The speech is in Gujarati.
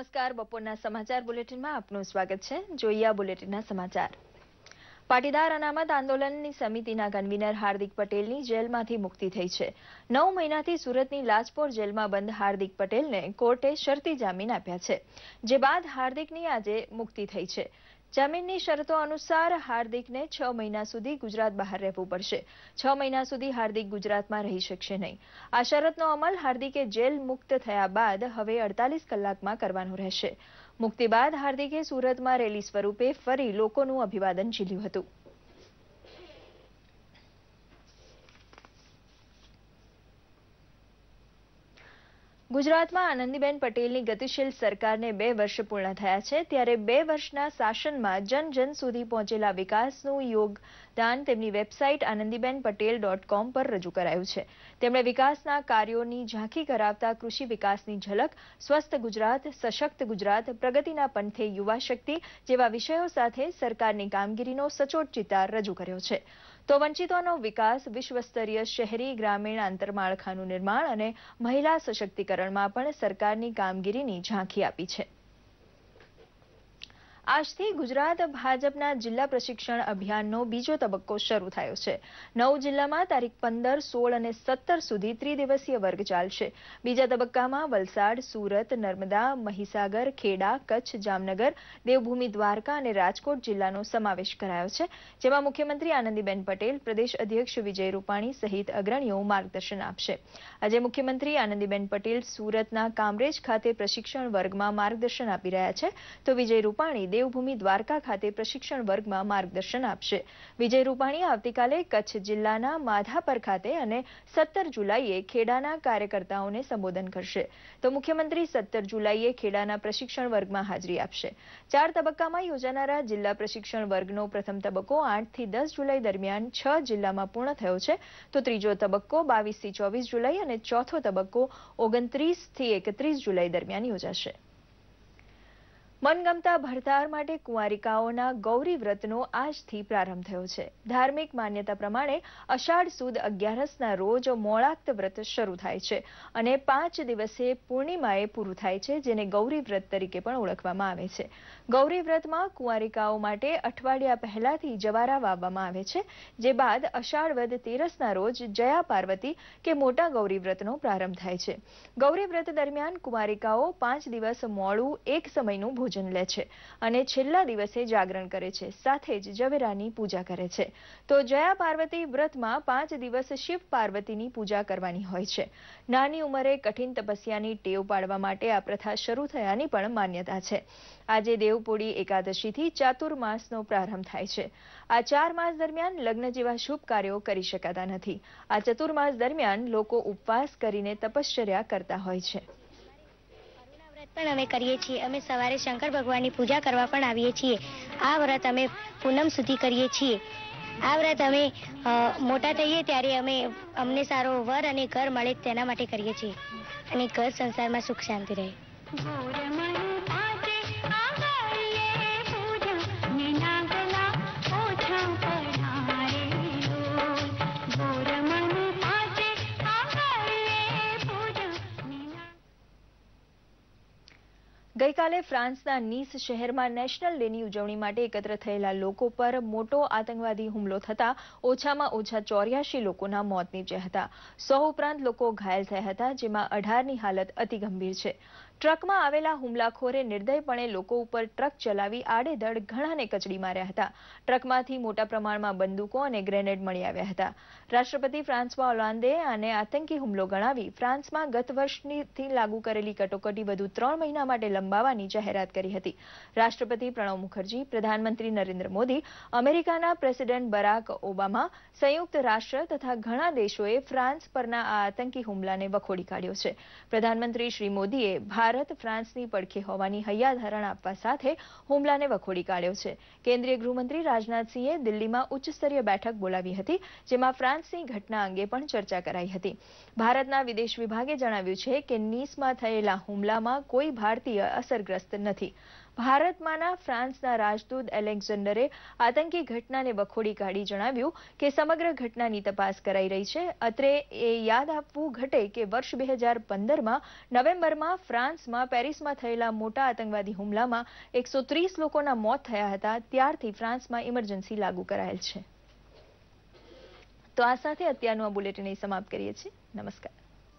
નમસ્કાર બપોરના સમાચાર બુલેટિનમાં આપનું સ્વાગત છે। જોઈએ આ બુલેટિનના સમાચાર। પાટીદાર અનામત આંદોલનની સમિતિના કન્વીનર હાર્દિક પટેલની જેલમાંથી મુક્તિ થઈ છે। 9 મહિનાથી સુરતની લાજપોર જેલમાં બંધ હાર્દિક પટેલને કોર્ટે શરતી જામીન આપ્યા છે, જે બાદ હાર્દિકની આજે મુક્તિ થઈ છે। જામીનની શરતો અનુસાર હાર્દિકને 6 મહિના સુધી ગુજરાત બહાર રહેવું પડશે। 6 મહિના સુધી હાર્દિક ગુજરાતમાં રહી શકશે નહીં। આ શરતનો અમલ હાર્દિકે જેલ મુક્ત થયા બાદ હવે 48 કલાકમાં કરવાનો રહેશે। મુક્તિ બાદ હાર્દિકે સુરતમાં રેલી સ્વરૂપે ફરી લોકોનું અભિવાદન ઝીલ્યું હતું। ગુજરાતમાં આનંદીબેન પટેલની ગતિશીલ સરકારને 2 વર્ષ પૂર્ણ થયા છે, ત્યારે 2 વર્ષના શાસનમાં જન સુધી પહોંચેલા વિકાસનું યોગદાન તેમની વેબસાઇટ anandibenpatel.com પર રજૂ કરાયું છે। તેમણે વિકાસના કાર્યોની ઝાંખી કરાવતા કૃષિ વિકાસની ઝલક, સ્વસ્થ ગુજરાત, સશક્ત ગુજરાત, પ્રગતિના પંથે યુવા શક્તિ જેવા વિષયો સાથે સરકારની કામગીરીનો સચોટ ચિતાર રજૂ કર્યો છે। તો વંચિતોનો વિકાસ, વિશ્વસ્તરીય શહેરી ગ્રામીણ આંતરમાળખાનું નિર્માણ અને મહિલા સશક્તિકરણમાં પણ સરકારની કામગીરીની ઝાંખી આપી છે। આજથી ગુજરાત ભાજપના જિલ્લા પ્રશિક્ષણ અભિયાનનો બીજો તબક્કો શરૂ થયો છે। 9 જિલ્લામાં તારીખ 15, 16 અને 17 સુધી ત્રિદિવસીય વર્ગ ચાલશે। બીજા તબક્કામાં વલસાડ, સુરત, નર્મદા, મહીસાગર, ખેડા, કચ્છ, જામનગર, દેવભૂમિ દ્વારકા અને રાજકોટ જિલ્લાનો સમાવેશ કરાયો છે, જેમાં મુખ્યમંત્રી આનંદીબેન પટેલ, પ્રદેશ અધ્યક્ષ વિજય રૂપાણી સહિત અગ્રણીઓ માર્ગદર્શન આપશે। આજે મુખ્યમંત્રી આનંદીબેન પટેલ સુરતના કામરેજ ખાતે પ્રશિક્ષણ વર્ગમાં માર્ગદર્શન આપી રહ્યા છે, તો વિજય રૂપાણી દેવભૂમિ દ્વારકા ખાતે પ્રશિક્ષણ વર્ગમાં માર્ગદર્શન આપશે। વિજય રૂપાણી આવતીકાલે કચ્છ જિલ્લાના માધાપર ખાતે અને 17 જુલાઈએ ખેડાના કાર્યકર્તાઓને સંબોધન કરશે, તો મુખ્યમંત્રી 17 જુલાઈએ ખેડાના પ્રશિક્ષણ વર્ગમાં હાજરી આપશે। 4 તબક્કામાં યોજાનારા જિલ્લા પ્રશિક્ષણ વર્ગનો પ્રથમ તબક્કો 8 થી 10 જુલાઈ દરમિયાન 6 જિલ્લામાં પૂર્ણ થયો છે, તો ત્રીજો તબક્કો 22 થી 24 જુલાઈ અને ચોથો તબક્કો 29 થી 31 જુલાઈ દરમિયાન યોજાશે। મનગમતા ભરતાર માટે કુંવારિકાઓના ગૌરી વ્રતનો આજથી પ્રારંભ થયો છે। ધાર્મિક માન્યતા પ્રમાણે અષાઢ સુદ 11ના રોજ મોળાક્ત વ્રત શરૂ થાય છે અને 5 દિવસે પૂર્ણિમાએ પૂરું થાય છે, જેને ગૌરી વ્રત તરીકે પણ ઓળખવામાં આવે છે। ગૌરી વ્રતમાં કુંવારિકાઓ માટે અઠવાડિયા પહેલાથી જવારા વાવવામાં આવે છે, જે બાદ અષાઢ વદ 13ના રોજ જયા પાર્વતી કે મોટા ગૌરી વ્રતનો પ્રારંભ થાય છે। ગૌરી વ્રત દરમિયાન કુંવારિકાઓ 5 દિવસ મોડું એક સમયનું ભોજન લે છે અને છેલ્લા દિવસે જાગરણ કરે છે, સાથે જ જવેરાની પૂજા કરે છે। તો જયા પાર્વતી વ્રતમાં 5 દિવસ શિવ પાર્વતીની પૂજા કરવાની હોય છે। નાની ઉંમરે કઠિન તપસ્યાની ટેવ પાડવા માટે આ પ્રથા શરૂ થયાની પણ માન્યતા છે। આજે દેવપોળી એકાદશીથી ચાતુર્માસનો પ્રારંભ થાય છે। આ 4 માસ દરમિયાન લગ્ન જેવા શુભ કાર્યો કરી શકાતા નથી। આ ચતુર્માસ દરમિયાન લોકો ઉપવાસ કરીને તપશ્ચર્યા કરતા હોય છે। પણ અમે કરીએ છીએ। અમે સવારે શંકર ભગવાનની પૂજા કરવા પણ આવીએ છીએ। આ વ્રત અમે પૂનમ સુધી કરીએ છીએ। આ વ્રત અમે મોટા થઈએ ત્યારે અમને સારો વર અને ઘર મળે તેના માટે કરીએ છીએ અને ઘર સંસારમાં સુખ શાંતિ રહે। ગઈકાલે ફ્રાન્સના નીસ શહેરમાં નેશનલ ડેની ઉજવણી માટે એકત્ર થયેલા લોકો પર મોટો આતંકવાદી હુમલો થતા ઓછામાં ઓછા 84 લોકોના મોત નીપજ્યા હતા। 100 ઉપરાંત લોકો ઘાયલ થયા હતા, જેમાં 18ની હાલત અતિ ગંભીર છે। ટ્રકમાં આવેલા હુમલાખોરે નિર્દયપણે લોકો ઉપર ટ્રક ચલાવી આડેધડ ઘણાને કચડી માર્યા હતા। ટ્રકમાંથી મોટા પ્રમાણમાં બંદૂકો અને ગ્રેનેડ મળી આવ્યા હતા। રાષ્ટ્રપતિ ફ્રાન્સવા ઓલાંદે આને આતંકી હુમલો ગણાવી ફ્રાન્સમાં ગત વર્ષથી લાગુ કરેલી કટોકટી વધુ 3 મહિના માટે લંબાવવાની જાહેરાત કરી હતી। રાષ્ટ્રપતિ પ્રણવ મુખર્જી, પ્રધાનમંત્રી નરેન્દ્ર મોદી, અમેરિકાના પ્રેસિડેન્ટ બરાક ઓબામા, સંયુક્ત રાષ્ટ્ર તથા ઘણા દેશોએ ફ્રાન્સ પરના આ આતંકી હુમલાને વખોડી કાઢ્યો છે। પ્રધાનમંત્રી શ્રી મોદીએ ભારત ફ્રાન્સની પડખે હોવાની હૈયાધારણ આપવા સાથે હુમલાને વખોડી કાઢ્યો છે। કેન્દ્રીય ગૃહમંત્રી રાજનાથસિંહે દિલ્હીમાં ઉચ્ચસ્તરીય બેઠક બોલાવી હતી, જેમાં ફ્રાન્સની ઘટના અંગે પણ ચર્ચા કરાઈ હતી। ભારતના વિદેશ વિભાગે જણાવ્યું છે કે નીસમાં થયેલા હુમલામાં કોઈ ભારતીય અસરગ્રસ્ત નથી। ભારતમાંના ફ્રાન્સના રાજદૂત એલેક્ઝાન્ડરે આતંકી ઘટનાને વખોડી કાઢી જણાવ્યું કે સમગ્ર ઘટનાની તપાસ કરાઈ રહી છે. અત્રે એ યાદ આપવું ઘટે કે વર્ષ 2015માં નવેમ્બરમાં ફ્રાન્સમાં પેરિસમાં થયેલા મોટા આતંકવાદી હુમલામાં 130 લોકોના મોત થયા હતા. ત્યારથી ફ્રાન્સમાં ઇમરજન્સી લાગુ કરાયેલ છે. તો આ સાથે અત્યારનું આ બુલેટિન સમાપ્ત કરીએ છીએ. નમસ્કાર.